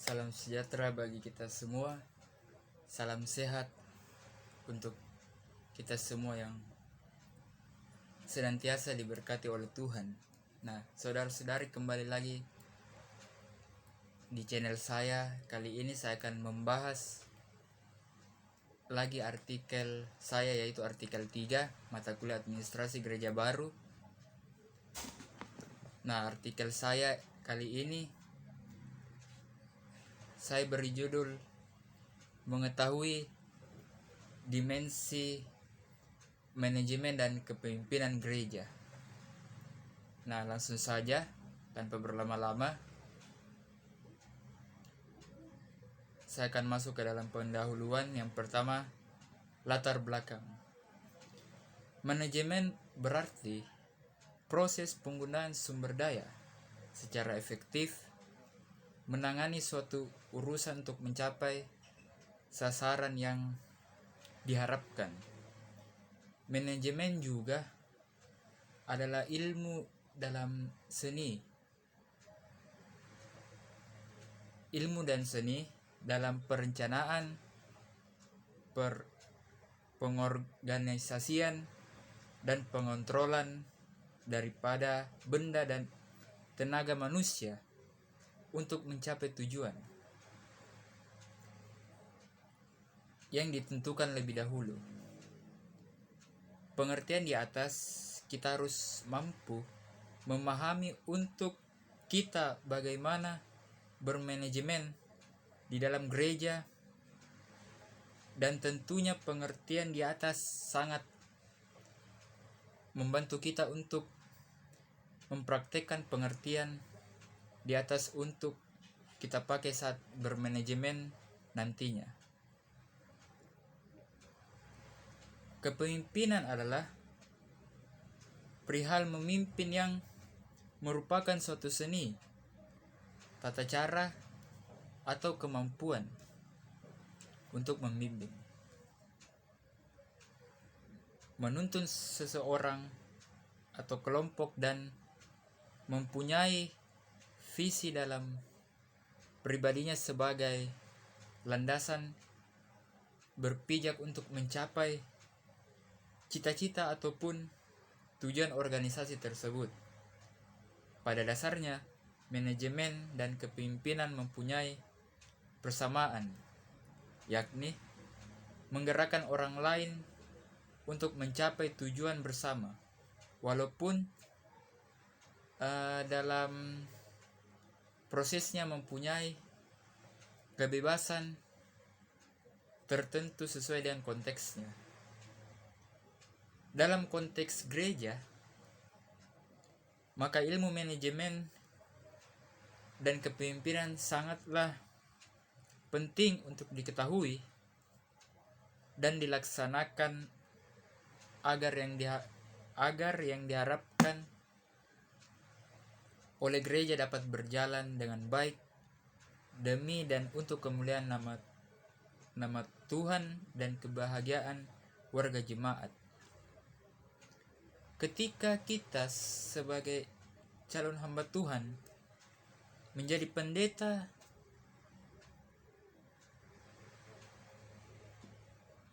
Salam sejahtera bagi kita semua. Salam sehat untuk kita semua yang senantiasa diberkati oleh Tuhan. Nah, saudara-saudari, kembali lagi di channel saya. Kali ini saya akan membahas lagi artikel saya, yaitu artikel 3 mata kuliah administrasi gereja baru. Nah, artikel saya kali ini saya beri judul mengetahui dimensi manajemen dan kepemimpinan gereja. Nah, langsung saja tanpa berlama-lama saya akan masuk ke dalam pendahuluan. Yang pertama, latar belakang. Manajemen berarti proses penggunaan sumber daya secara efektif, menangani suatu urusan untuk mencapai sasaran yang diharapkan. Manajemen juga adalah ilmu dalam seni. Ilmu dan seni dalam perencanaan, pengorganisasian, dan pengontrolan daripada benda dan tenaga manusia untuk mencapai tujuan yang ditentukan lebih dahulu. Pengertian di atas kita harus mampu memahami untuk kita bagaimana bermanajemen di dalam gereja, dan tentunya pengertian di atas sangat membantu kita untuk mempraktekkan pengertian di atas untuk kita pakai saat bermanajemen nantinya. Kepemimpinan adalah perihal memimpin yang merupakan suatu seni, tata cara, atau kemampuan untuk membimbing, menuntun seseorang atau kelompok, dan mempunyai visi dalam pribadinya sebagai landasan berpijak untuk mencapai cita-cita ataupun tujuan organisasi tersebut. Pada dasarnya, manajemen dan kepemimpinan mempunyai persamaan, yakni menggerakkan orang lain untuk mencapai tujuan bersama, walaupun dalam prosesnya mempunyai kebebasan tertentu sesuai dengan konteksnya. Dalam konteks gereja, maka ilmu manajemen dan kepemimpinan sangatlah penting untuk diketahui dan dilaksanakan agar yang diharapkan oleh gereja dapat berjalan dengan baik demi dan untuk kemuliaan nama Tuhan dan kebahagiaan warga jemaat. Ketika kita sebagai calon hamba Tuhan menjadi pendeta,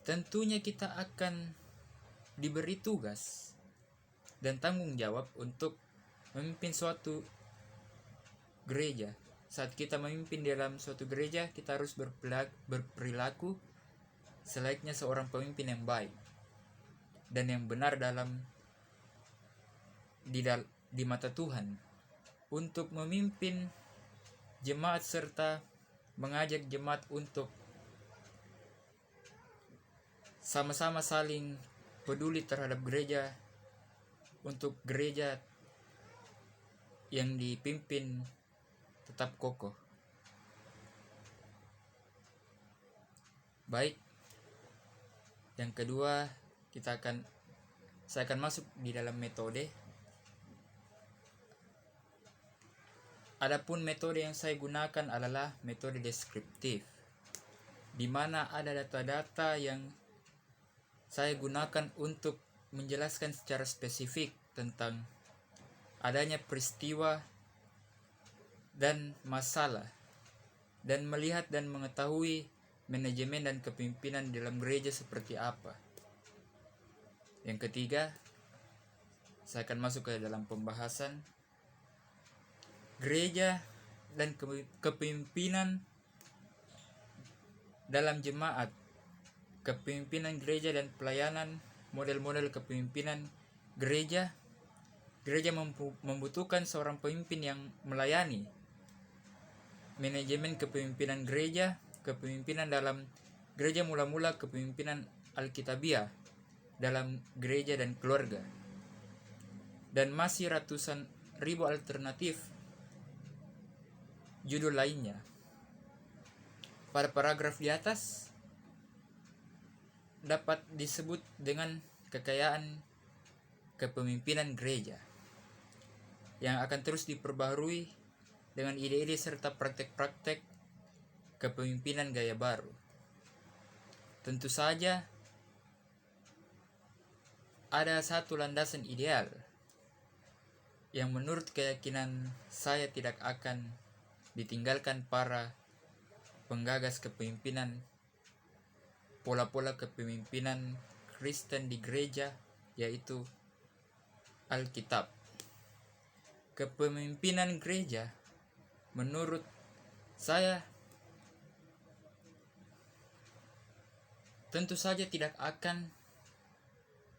tentunya kita akan diberi tugas dan tanggung jawab untuk memimpin suatu gereja. Saat kita memimpin dalam suatu gereja, kita harus berperilaku selayaknya seorang pemimpin yang baik dan yang benar di mata Tuhan, untuk memimpin jemaat serta mengajak jemaat untuk sama-sama saling peduli terhadap gereja, untuk gereja yang dipimpin tetap kokoh. Baik, yang kedua saya akan masuk di dalam metode. Adapun metode yang saya gunakan adalah metode deskriptif, di mana ada data-data yang saya gunakan untuk menjelaskan secara spesifik tentang adanya peristiwa dan masalah dan melihat dan mengetahui manajemen dan kepemimpinan dalam gereja seperti apa. Yang ketiga, saya akan masuk ke dalam pembahasan gereja dan kepemimpinan dalam jemaat, kepemimpinan gereja dan pelayanan, model-model kepemimpinan gereja. Gereja membutuhkan seorang pemimpin yang melayani. Manajemen kepemimpinan gereja, kepemimpinan dalam gereja mula-mula, kepemimpinan Alkitabiah dalam gereja dan keluarga. Dan masih ratusan ribu alternatif judul lainnya. Pada paragraf di atas dapat disebut dengan kekayaan kepemimpinan gereja yang akan terus diperbaharui dengan ide-ide serta praktek-praktek kepemimpinan gaya baru. Tentu saja ada satu landasan ideal yang menurut keyakinan saya tidak akan ditinggalkan para penggagas kepemimpinan, pola-pola kepemimpinan Kristen di gereja, yaitu Alkitab. Kepemimpinan gereja menurut saya tentu saja tidak akan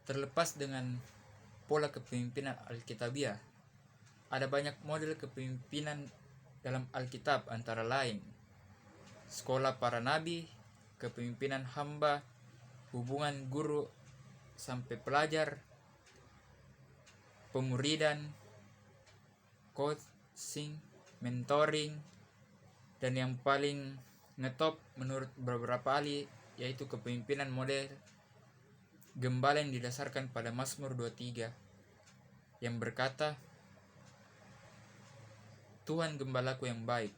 terlepas dengan pola kepemimpinan Alkitabiah. Ada banyak model kepemimpinan dalam Alkitab, antara lain sekolah para nabi, kepemimpinan hamba, hubungan guru sampai pelajar, pemuridan, coaching, mentoring, dan yang paling ngetop menurut beberapa ahli yaitu kepemimpinan model gembala yang didasarkan pada Mazmur 23 yang berkata, Tuhan gembalaku yang baik.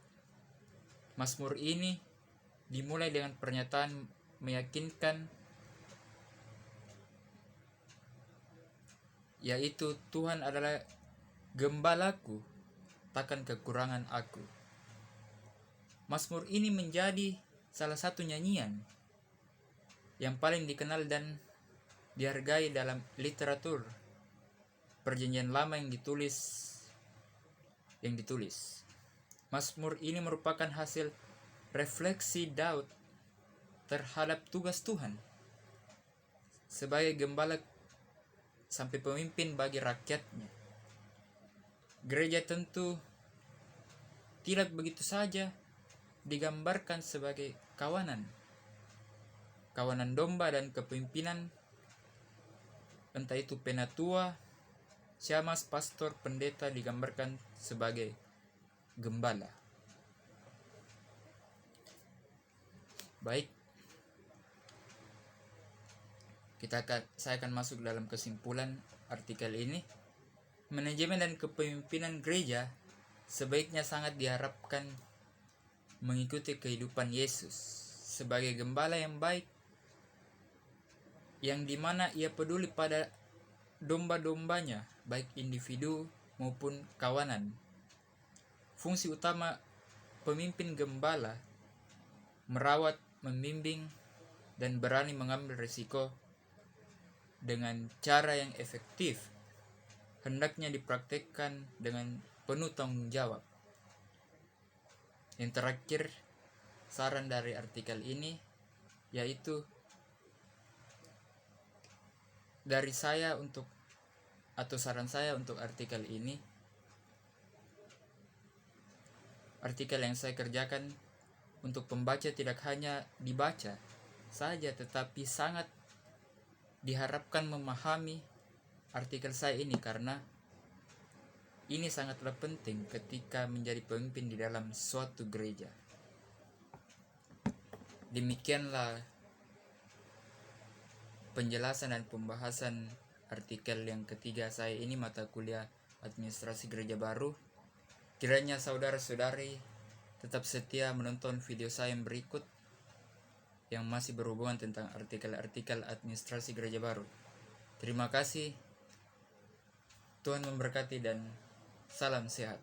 Mazmur ini dimulai dengan pernyataan meyakinkan, yaitu Tuhan adalah gembalaku, takkan kekurangan aku. Mazmur ini menjadi salah satu nyanyian yang paling dikenal dan dihargai dalam literatur Perjanjian Lama yang ditulis. Mazmur ini merupakan hasil refleksi Daud terhadap tugas Tuhan sebagai gembala sampai pemimpin bagi rakyatnya. Gereja tentu tidak begitu saja digambarkan sebagai kawanan domba dan kepemimpinan, entah itu penatua, syamas, pastor, pendeta digambarkan sebagai gembala. Baik, saya akan masuk dalam kesimpulan artikel ini. Manajemen dan kepemimpinan gereja sebaiknya sangat diharapkan mengikuti kehidupan Yesus sebagai gembala yang baik, yang dimana ia peduli pada domba-dombanya, baik individu maupun kawanan. Fungsi utama pemimpin gembala merawat, membimbing, dan berani mengambil risiko dengan cara yang efektif, hendaknya dipraktikkan dengan penuh tanggung jawab. Yang terakhir, saran dari artikel ini yaitu dari saya saran saya untuk artikel ini, artikel yang saya kerjakan untuk pembaca tidak hanya dibaca saja, tetapi sangat diharapkan memahami artikel saya ini, karena ini sangatlah penting ketika menjadi pemimpin di dalam suatu gereja. Demikianlah penjelasan dan pembahasan artikel yang ketiga saya ini, mata kuliah administrasi gereja baru. Kiranya saudara-saudari tetap setia menonton video saya yang berikut yang masih berhubungan tentang artikel-artikel administrasi gereja baru. Terima kasih. Tuhan memberkati dan salam sehat.